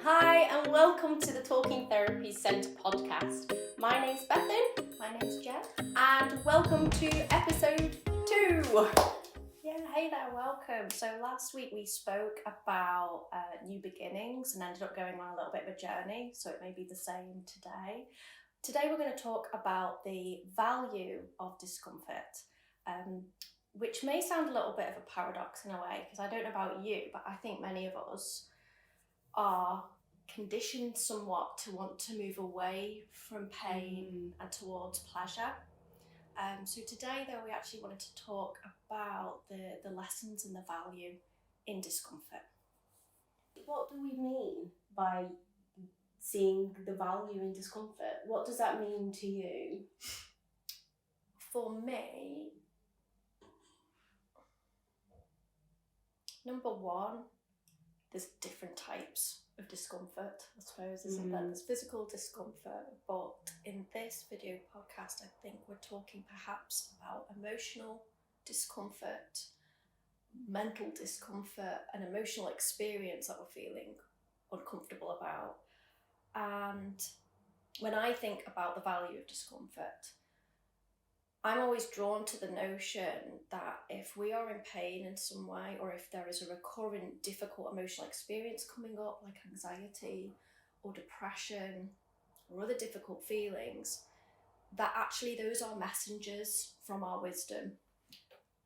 Hi and welcome to the Talking Therapies Centre podcast. My name's Bethan. My name's Jen. And welcome to episode 2. Yeah, hey there, welcome. So last week we spoke about new beginnings and ended up going on a little bit of a journey, so it may be the same today. Today we're going to talk about the value of discomfort, which may sound a little bit of a paradox in a way, because I don't know about you, but I think many of us are conditioned somewhat to want to move away from pain and towards pleasure. So today, though, we actually wanted to talk about the lessons and the value in discomfort. What do we mean by seeing the value in discomfort? What does that mean to you? For me, number one, there's different types of discomfort, I suppose, isn't there? There's physical discomfort, but in this video podcast, I think we're talking perhaps about emotional discomfort, mental discomfort, an emotional experience that we're feeling uncomfortable about. And when I think about the value of discomfort, I'm always drawn to the notion that if we are in pain in some way, or if there is a recurrent difficult emotional experience coming up, like anxiety or depression or other difficult feelings, that actually those are messengers from our wisdom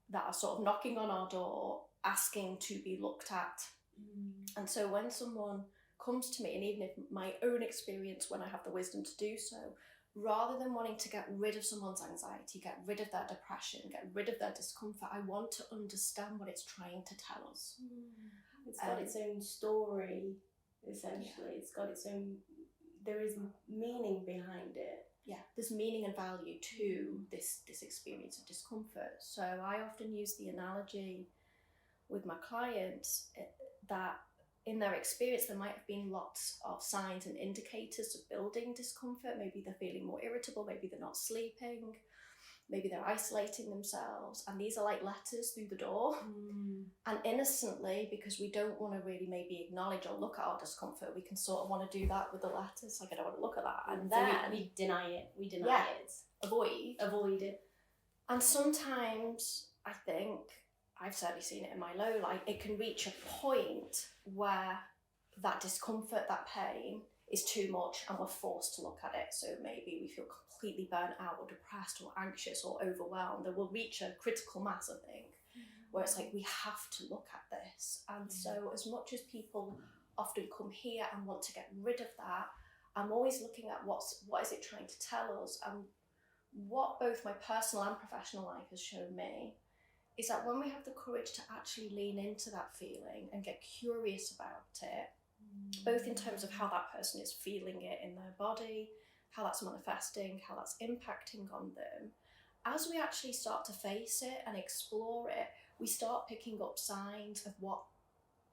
that are sort of knocking on our door, asking to be looked at. And so when someone comes to me, and even if my own experience when I have the wisdom to do so, rather than wanting to get rid of someone's anxiety, get rid of their depression, get rid of their discomfort, I want to understand what it's trying to tell us. It's got its own story, essentially. Yeah. It's got its own, there is meaning behind it. Yeah, there's meaning and value to this experience of discomfort. So I often use the analogy with my clients that in their experience, there might have been lots of signs and indicators of building discomfort. Maybe they're feeling more irritable, maybe they're not sleeping, maybe they're isolating themselves. And these are like letters through the door. And innocently, because we don't want to really maybe acknowledge or look at our discomfort, we can sort of want to do that with the letters. Like, I don't want to look at that. And so then we deny it. We deny it. Avoid it. And sometimes I think, I've certainly seen it in my low life, it can reach a point where that discomfort, that pain is too much and we're forced to look at it. So maybe we feel completely burnt out or depressed or anxious or overwhelmed. Then we'll reach a critical mass, I think, where it's like we have to look at this. And so as much as people often come here and want to get rid of that, I'm always looking at what is it trying to tell us. And what both my personal and professional life has shown me is that when we have the courage to actually lean into that feeling and get curious about it, both in terms of how that person is feeling it in their body, how that's manifesting, how that's impacting on them, as we actually start to face it and explore it, we start picking up signs of what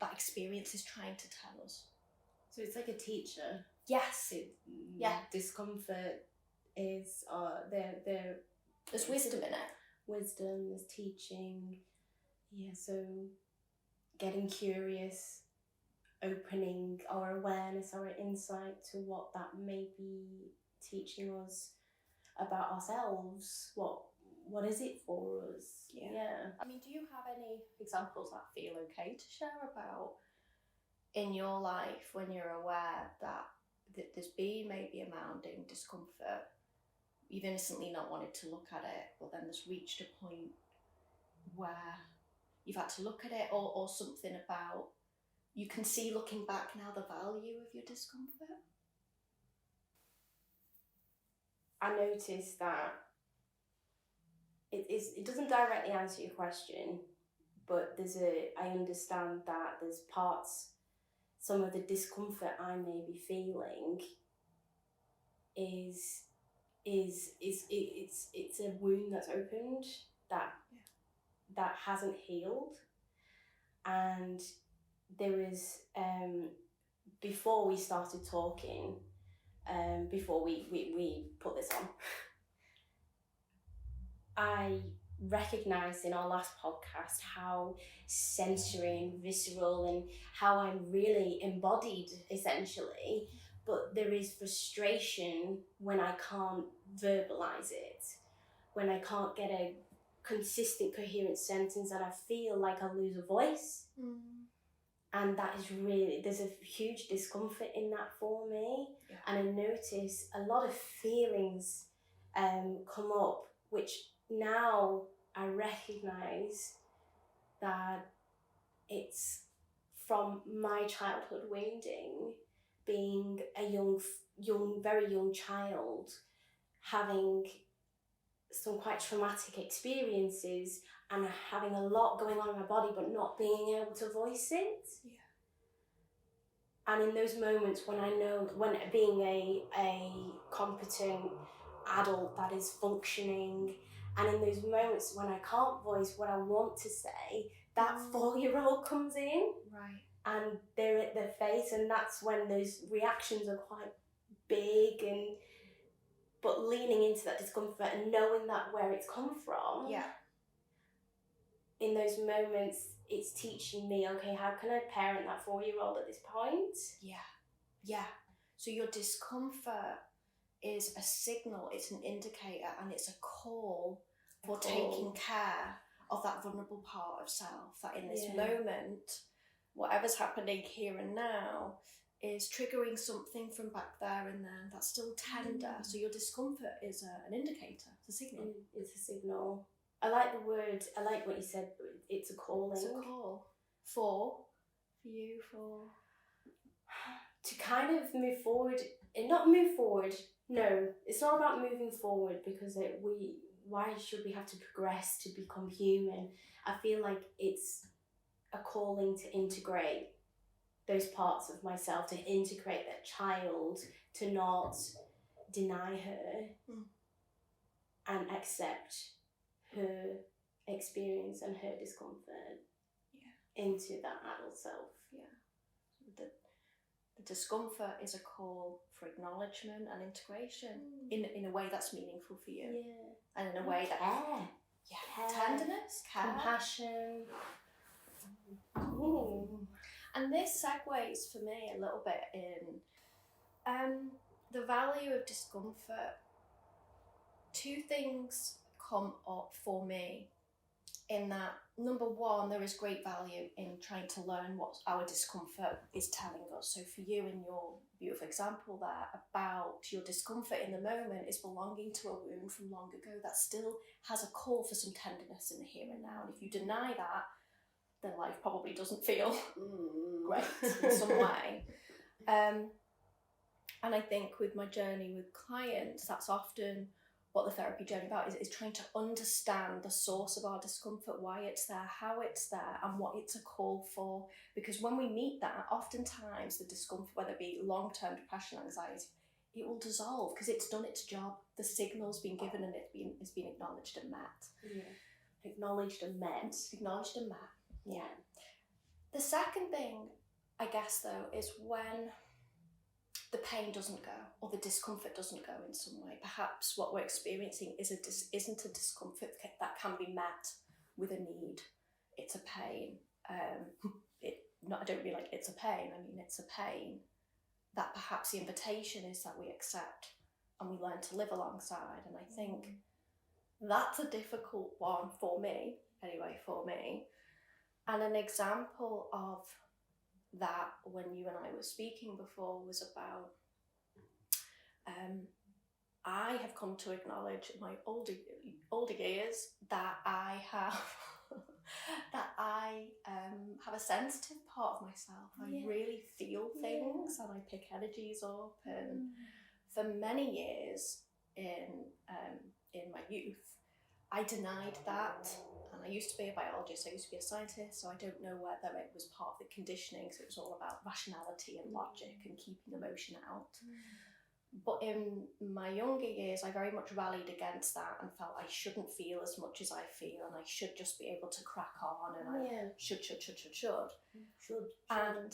that experience is trying to tell us. So it's like a teacher. Yes. Discomfort is, there's wisdom in it. Wisdom, there's teaching, so getting curious, opening our awareness, our insight to what that may be teaching us about ourselves. What is it for us? Yeah. I mean, do you have any examples that feel okay to share about in your life when you're aware that there's been maybe a mounting discomfort? You've innocently not wanted to look at it, but then there's reached a point where you've had to look at it, or something about you can see looking back now the value of your discomfort? I noticed that it doesn't directly answer your question, but I understand that there's parts, some of the discomfort I may be feeling it's a wound that's opened that hasn't healed. And there is before we started talking, before we put this on, I recognised in our last podcast how sensory and visceral and how I'm really embodied, essentially. But there is frustration when I can't verbalise it, when I can't get a consistent, coherent sentence, and I feel like I lose a voice. And that is really, there's a huge discomfort in that for me. Yeah. And I notice a lot of feelings come up, which now I recognise that it's from my childhood wounding, being a very young child, having some quite traumatic experiences and having a lot going on in my body but not being able to voice it. Yeah. And in those moments when I know, when being a competent adult that is functioning, and in those moments when I can't voice what I want to say, that 4-year-old comes in. Right. And they're at their face, and that's when those reactions are quite big, but leaning into that discomfort and knowing that where it's come from. Yeah. In those moments, it's teaching me, okay, how can I parent that 4-year-old at this point? Yeah. Yeah. So your discomfort is a signal, it's an indicator, and it's a call for taking care of that vulnerable part of self, that in this moment, whatever's happening here and now is triggering something from back there and then that's still tender. So your discomfort is an indicator, it's a signal. It's a signal. I like the word, I like what you said, it's a calling. It's a call. For you. To kind of move forward, and not move forward, no, it's not about moving forward, because why should we have to progress to become human? I feel like it's a calling to integrate those parts of myself, to integrate that child, to not deny her and accept her experience and her discomfort into that adult self. Yeah. The discomfort is a call for acknowledgement and integration in a way that's meaningful for you. Yeah. And in a way that care. Tenderness, care, compassion. And this segues for me a little bit in the value of discomfort. Two things come up for me in that. Number one, there is great value in trying to learn what our discomfort is telling us. So for you, in your beautiful example there about your discomfort in the moment is belonging to a wound from long ago that still has a call for some tenderness in the here and now. And if you deny that, then life probably doesn't feel great in some way. And I think with my journey with clients, that's often what the therapy journey about is trying to understand the source of our discomfort, why it's there, how it's there, and what it's a call for. Because when we meet that, oftentimes the discomfort, whether it be long-term depression, anxiety, it will dissolve because it's done its job. The signal's been given and it's been acknowledged and met. Yeah. Acknowledged and met. Acknowledged and met. Yeah. The second thing, I guess, though, is when the pain doesn't go or the discomfort doesn't go in some way. Perhaps what we're experiencing isn't a discomfort that can be met with a need. It's a pain. I don't mean like it's a pain. I mean it's a pain that perhaps the invitation is that we accept and we learn to live alongside. And I think that's a difficult one for me, anyway, for me. And an example of that when you and I were speaking before was about I have come to acknowledge in my older years that I have have a sensitive part of myself. I really feel things and I pick energies up, and for many years in my youth I denied that. And I used to be a biologist, I used to be a scientist, so I don't know whether it was part of the conditioning, so it was all about rationality and logic and keeping emotion out. But in my younger years, I very much rallied against that and felt I shouldn't feel as much as I feel and I should just be able to crack on and I should. And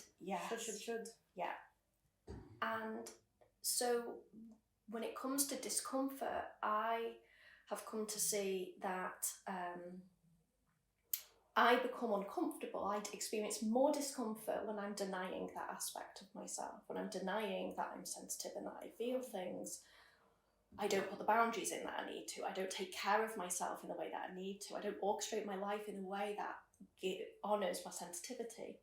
Should. Yeah. And so when it comes to discomfort, I have come to see that I become uncomfortable. I experience more discomfort when I'm denying that aspect of myself, when I'm denying that I'm sensitive and that I feel things. I don't put the boundaries in that I need to. I don't take care of myself in the way that I need to. I don't orchestrate my life in a way that honours my sensitivity.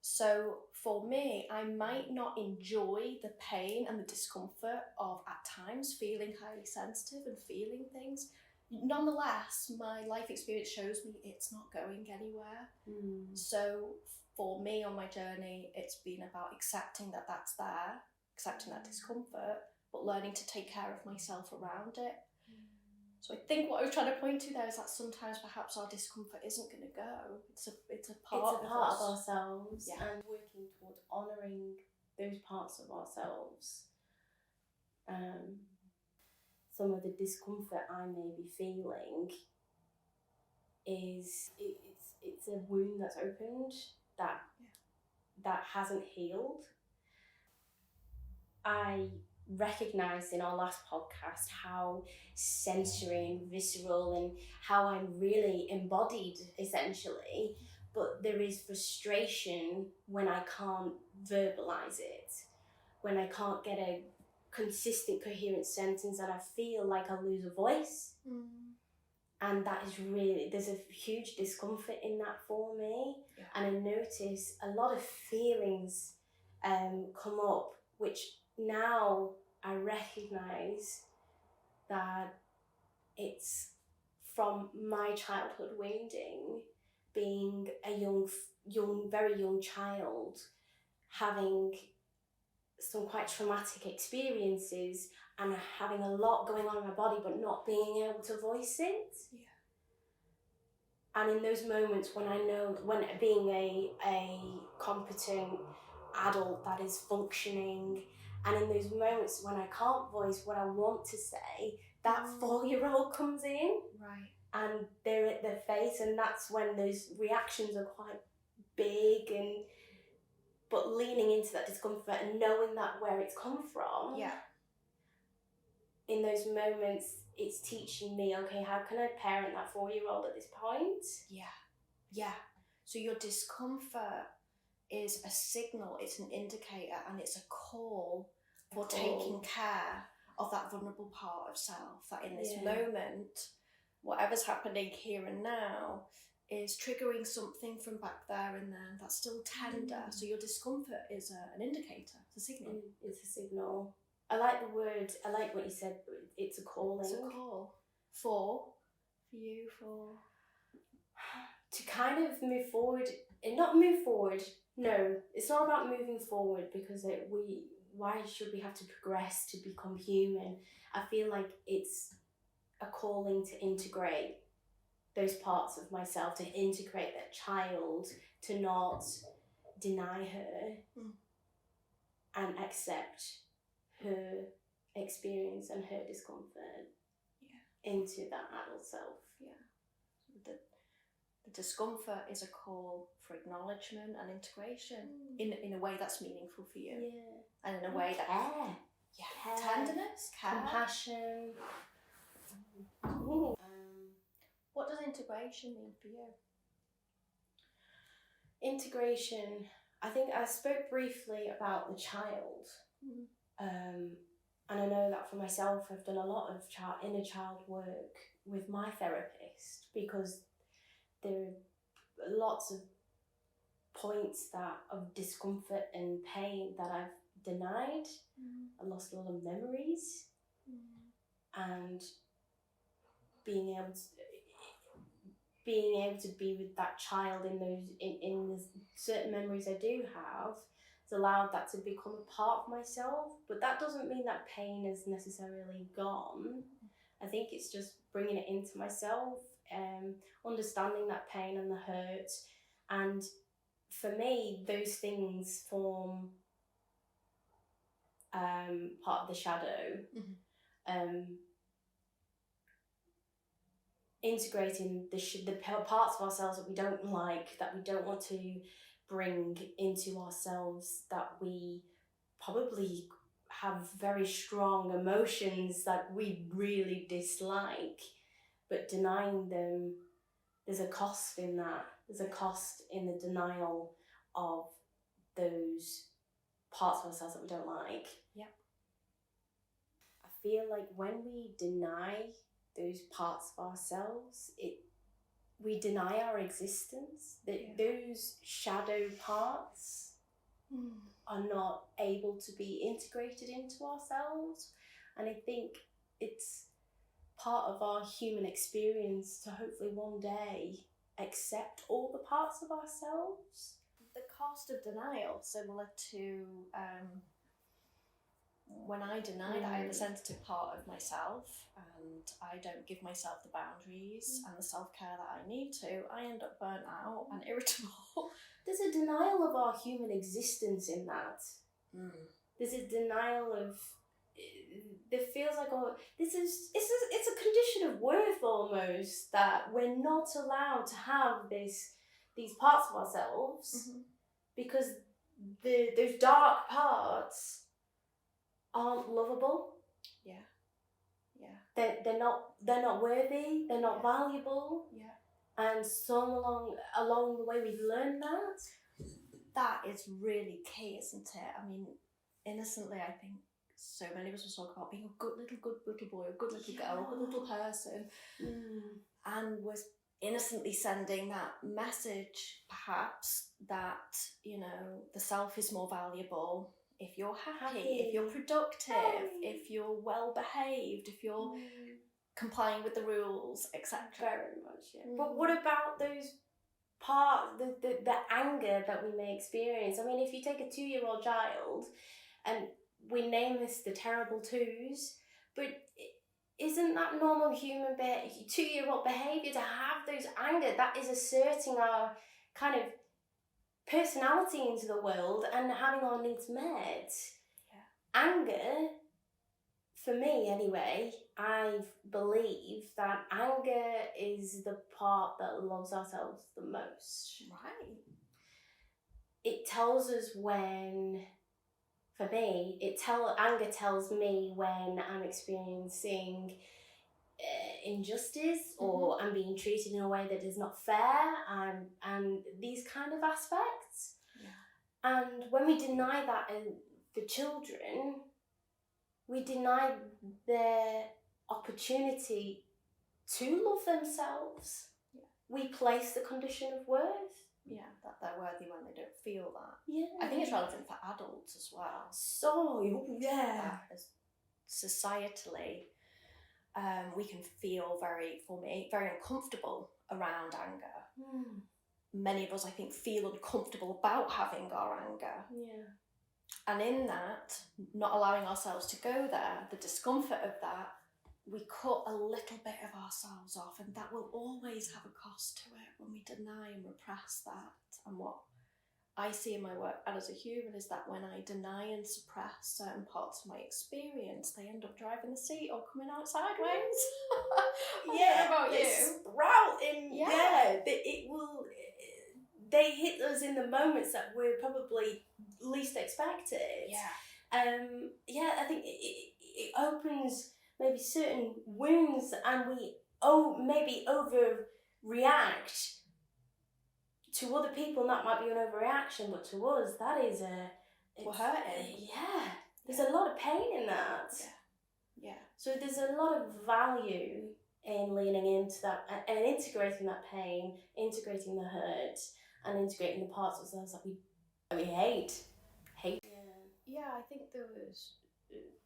So for me, I might not enjoy the pain and the discomfort of at times feeling highly sensitive and feeling things. Nonetheless, my life experience shows me it's not going anywhere. So for me on my journey, it's been about accepting that that's there, accepting that discomfort, but learning to take care of myself around it. So I think what I was trying to point to there is that sometimes perhaps our discomfort isn't going to go. It's a part of us. ourselves, and working towards honouring those parts of ourselves. Some of the discomfort I may be feeling is it's a wound that's opened that hasn't healed. I recognised in our last podcast how sensory and visceral and how I'm really embodied essentially, but there is frustration when I can't verbalise it, when I can't get a consistent coherent sentence, and I feel like I lose a voice. And that is really, there's a huge discomfort in that for me. And I notice a lot of feelings come up, which now I recognise that it's from my childhood wounding, being a very young child, having some quite traumatic experiences and having a lot going on in my body but not being able to voice it. And in those moments when I know, when being a competent adult that is functioning, and in those moments when I can't voice what I want to say, that 4-year-old comes in. And they're at their face, and that's when those reactions are quite big, but leaning into that discomfort and knowing that where it's come from. In those moments, it's teaching me, okay, how can I parent that 4-year-old at this point? So your discomfort is a signal, it's an indicator, and it's a call for taking care of that vulnerable part of self, that in this moment, whatever's happening here and now is triggering something from back there and then that's still tender. So your discomfort is an indicator, it's a signal. It's a signal. I like the word, I like what you said, it's a calling. It's a call. For you. To kind of move forward, and not move forward, no, it's not about moving forward, because why should we have to progress to become human? I feel like it's a calling to integrate those parts of myself, to integrate that child, to not deny her and accept her experience and her discomfort into that adult self. The discomfort is a call for acknowledgement and integration in a way that's meaningful for you. And in a way that care. Tenderness, care, compassion. What does integration mean for you? Integration, I think I spoke briefly about the child. And I know that for myself, I've done a lot of inner child work with my therapist, because there are lots of points of discomfort and pain that I've denied. I lost a lot of memories, and being able to be with that child in the certain memories I do have has allowed that to become a part of myself. But that doesn't mean that pain is necessarily gone. I think it's just bringing it into myself, understanding that pain and the hurt. And for me, those things form part of the shadow. Integrating the parts of ourselves that we don't like, that we don't want to bring into ourselves, that we probably have very strong emotions that we really dislike. but denying them, there's a cost in that. There's a cost in the denial of those parts of ourselves that we don't like. Yeah. I feel like when we deny those parts of ourselves, we deny our existence. That those shadow parts are not able to be integrated into ourselves. And I think it's part of our human experience to hopefully one day accept all the parts of ourselves. The cost of denial, similar to when I deny that I have a sensitive part of myself and I don't give myself the boundaries and the self-care that I need to, I end up burnt out and irritable. There's a denial of our human existence in that. There's a denial of, it feels like, it's a condition of worth almost, that we're not allowed to have these parts of ourselves because those dark parts aren't lovable. They're not worthy. They're not valuable. And so along the way we've learned that. That is really key, isn't it? I mean, innocently, I think so many of us will talk about being a good little boy, a good little girl, a good little person, and was innocently sending that message, perhaps, that, you know, the self is more valuable if you're happy, if you're productive, if you're well behaved, if you're complying with the rules, etc. Very much, But what about those parts, the anger that we may experience? I mean, if you take a 2-year-old child, and we name this the terrible twos, but isn't that normal human 2-year-old behaviour to have those anger? That is asserting our kind of personality into the world and having our needs met. Anger, for me anyway, I believe that anger is the part that loves ourselves the most. Right. It tells us when, for me, anger tells me when I'm experiencing injustice or I'm being treated in a way that is not fair, and these kind of aspects. And when we deny that in the children, we deny their opportunity to love themselves. We place the condition of worth. That they're worthy when they don't feel that. Yeah. I think it's relevant for adults as well. So, That is, societally, we can feel very uncomfortable around anger. Many of us, I think, feel uncomfortable about having our anger. And in that, not allowing ourselves to go there, the discomfort of that, we cut a little bit of ourselves off, and that will always have a cost to it when we deny and repress that. And what I see in my work as a human is that when I deny and suppress certain parts of my experience, they end up driving the seat or coming out sideways. About you? Sprouting. It will. They hit us in the moments that we're probably least expected. I think it opens maybe certain wounds, and we maybe overreact. To other people, that might be an overreaction, but to us, that is we're hurting. There's a lot of pain in that. So there's a lot of value in leaning into that and integrating that pain, integrating the hurt, and integrating the parts of ourselves that we hate. I think there was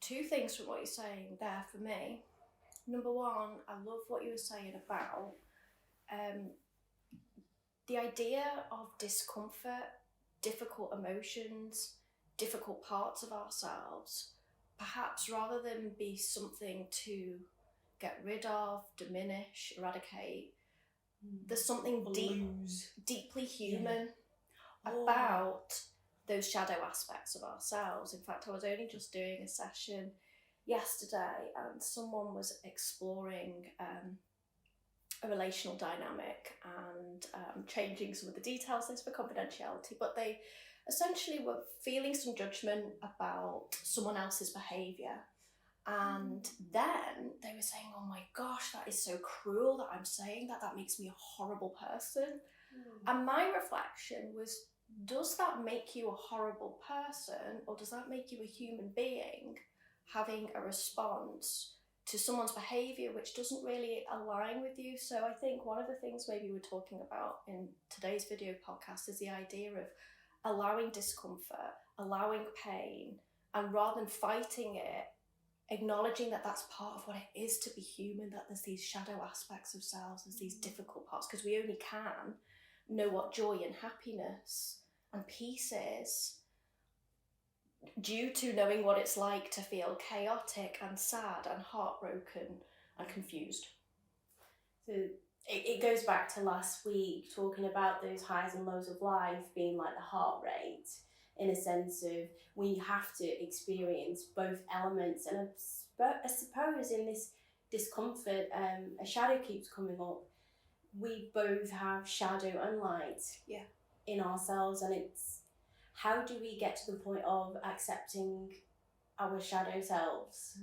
2 things from what you're saying there for me. Number one, I love what you were saying about the idea of discomfort, difficult emotions, difficult parts of ourselves, perhaps rather than be something to get rid of, diminish, eradicate, there's something deeply human about those shadow aspects of ourselves. In fact, I was only just doing a session yesterday and someone was exploring a relational dynamic and changing some of the details for confidentiality, but they essentially were feeling some judgment about someone else's behaviour, And then they were saying, oh my gosh, that is so cruel that I'm saying that. That makes me a horrible person. And my reflection was, does that make you a horrible person, or does that make you a human being having a response to someone's behaviour which doesn't really align with you? So I think one of the things maybe we're talking about in today's video podcast is the idea of allowing discomfort, allowing pain, and rather than fighting it, acknowledging that that's part of what it is to be human, that there's these shadow aspects of selves, there's these difficult parts, because we only can know what joy and happiness and peace is due to knowing what it's like to feel chaotic and sad and heartbroken and confused. So it goes back to last week, talking about those highs and lows of life being like the heart rate, in a sense of we have to experience both elements. And I suppose in this discomfort, a shadow keeps coming up. We both have shadow and light in ourselves, and it's how do we get to the point of accepting our shadow selves?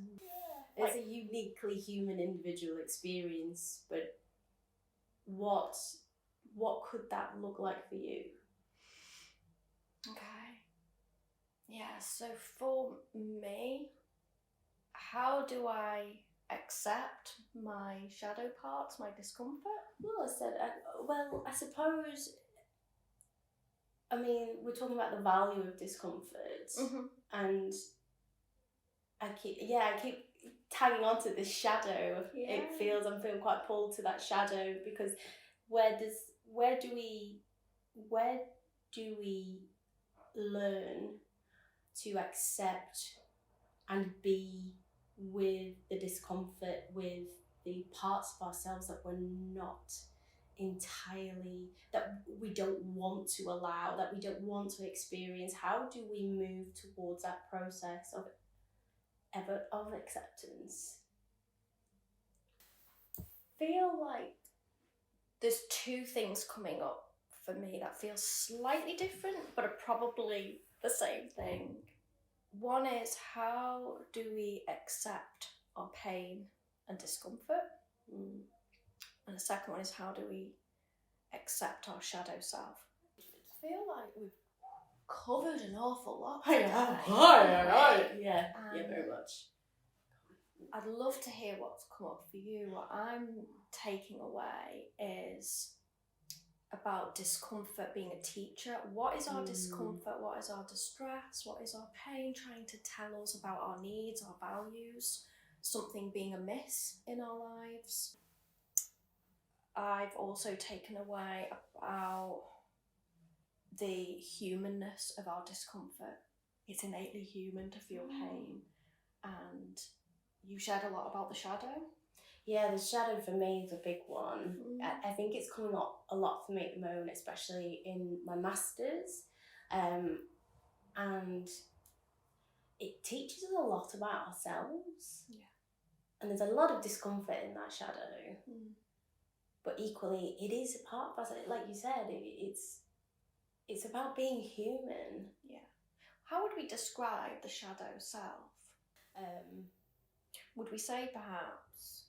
It's a uniquely human individual experience, but what could that look like for you? Okay. Yeah, so for me, how do I accept my shadow parts, my discomfort? Well, I suppose, I mean, we're talking about the value of discomfort, and I keep tagging onto this shadow. I'm feeling quite pulled to that shadow, because where do we learn to accept and be with the discomfort, with the parts of ourselves that we're not entirely, that we don't want to allow, that we don't want to experience? How do we move towards that process of acceptance? Feel like there's two things coming up for me that feel slightly different but are probably the same thing. One is, how do we accept our pain and discomfort? And the second one is, how do we accept our shadow self? I feel like we've covered an awful lot today. Yeah, very much. I'd love to hear what's come up for you. What I'm taking away is about discomfort being a teacher. What is our discomfort? What is our distress? What is our pain trying to tell us about our needs, our values, something being amiss in our lives? I've also taken away about the humanness of our discomfort. It's innately human to feel pain. And you shared a lot about the shadow. Yeah, the shadow for me is a big one. I think it's coming up a lot for me at the moment, especially in my masters. And it teaches us a lot about ourselves. Yeah. And there's a lot of discomfort in that shadow. But equally, it is a part of us. Like you said, it's about being human. Yeah. How would we describe the shadow self? Would we say perhaps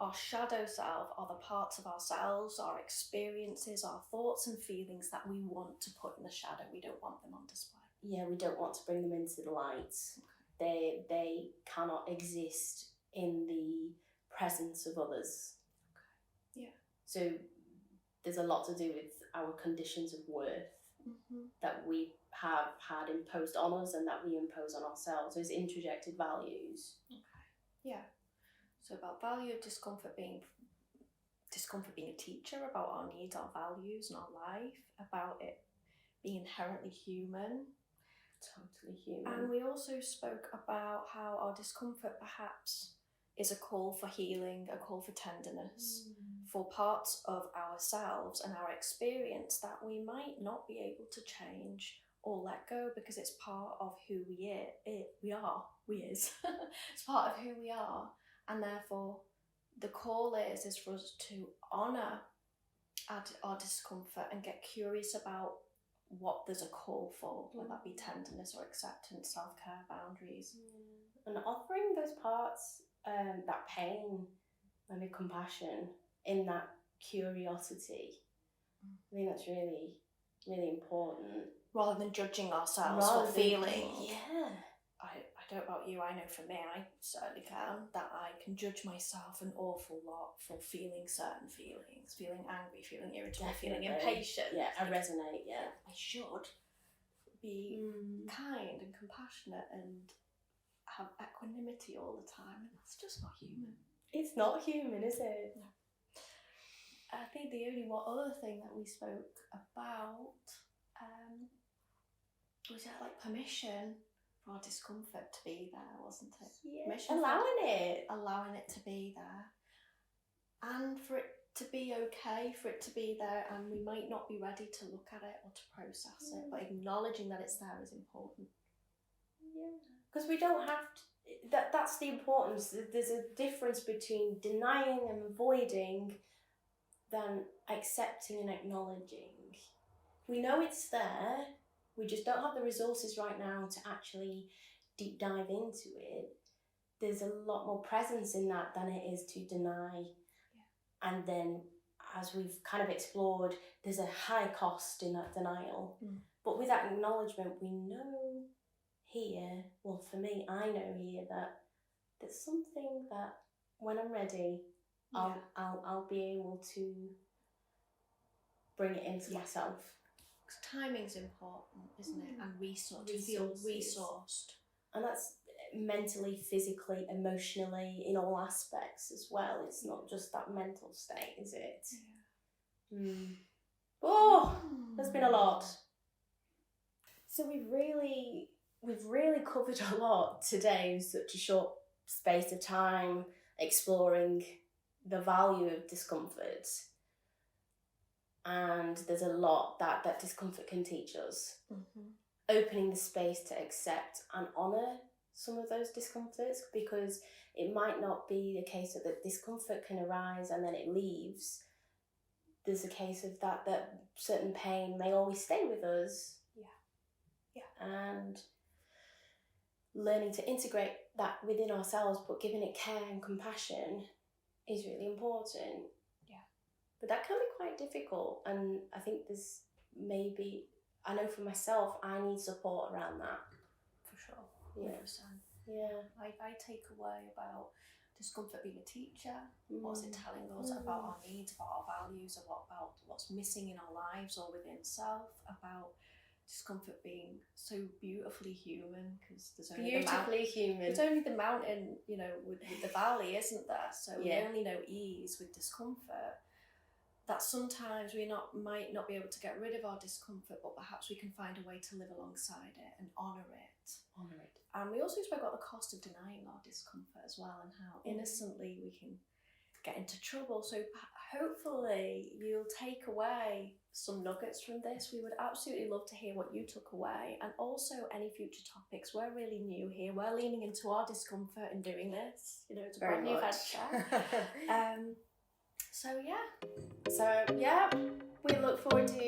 our shadow self are the parts of ourselves, our experiences, our thoughts and feelings that we want to put in the shadow? We don't want them on display. Yeah, we don't want to bring them into the light. Okay. They cannot exist in the presence of others. Okay. Yeah. So there's a lot to do with our conditions of worth that we have had imposed on us and that we impose on ourselves, those introjected values. Okay. Yeah. So about value of discomfort being a teacher, about our needs, our values and our life, about it being inherently human. Totally human. And we also spoke about how our discomfort perhaps is a call for healing, a call for tenderness, for parts of ourselves and our experience that we might not be able to change or let go, because it's part of who we are. It's part of who we are, and therefore the call is for us to honour our discomfort and get curious about what there's a call for, whether that be tenderness or acceptance, self-care, boundaries. And offering those parts, that pain, maybe compassion, in that curiosity. I think that's really, really important. Rather than judging ourselves for feeling. Yeah. I don't know about you, I know for me, I certainly can, that I can judge myself an awful lot for feeling certain feelings, feeling angry, feeling irritable, feeling impatient. Yeah, I resonate, yeah. I should be kind and compassionate and have equanimity all the time, and that's just not human. It's not human, is it? No. I think the only other thing that we spoke about was like permission for our discomfort to be there, wasn't it? Yeah. Permission allowing it to be there, and for it to be okay, for it to be there, and we might not be ready to look at it or to process it, but acknowledging that it's there is important. Yeah, because we don't have to. That's the importance. There's a difference between denying and avoiding than accepting and acknowledging. We know it's there, we just don't have the resources right now to actually deep dive into it. There's a lot more presence in that than it is to deny. Yeah. And then, as we've kind of explored, there's a high cost in that denial. But with that acknowledgement, we know here, well, for me, I know here that there's something that when I'm ready, I'll be able to bring it into myself. Because timing's important, isn't it? And to feel resourced. And that's mentally, physically, emotionally, in all aspects as well. It's not just that mental state, is it? Yeah. Oh, there's been a lot. So we've really covered a lot today in such a short space of time, exploring the value of discomfort. And there's a lot that discomfort can teach us. Opening the space to accept and honour some of those discomforts, because it might not be the case that the discomfort can arise and then it leaves. There's a case of that certain pain may always stay with us. Yeah. And learning to integrate that within ourselves, but giving it care and compassion is really important. Yeah. But that can be quite difficult, and I think there's I know for myself, I need support around that. For sure. Yeah. 100%. Yeah. I take away about discomfort being a teacher. What's it telling us about our needs, about our values, about what's missing in our lives or within self, about discomfort being so beautifully human, because there's only the mountain, with the valley, isn't there? So we only know ease with discomfort. That sometimes we might not be able to get rid of our discomfort, but perhaps we can find a way to live alongside it and honour it. And we also spoke about the cost of denying our discomfort as well, and how innocently we can get into trouble. So hopefully you'll take away some nuggets from this. We would absolutely love to hear what you took away, and also any future topics. We're really new here. We're leaning into our discomfort and doing this. It's a brand new venture. So we look forward to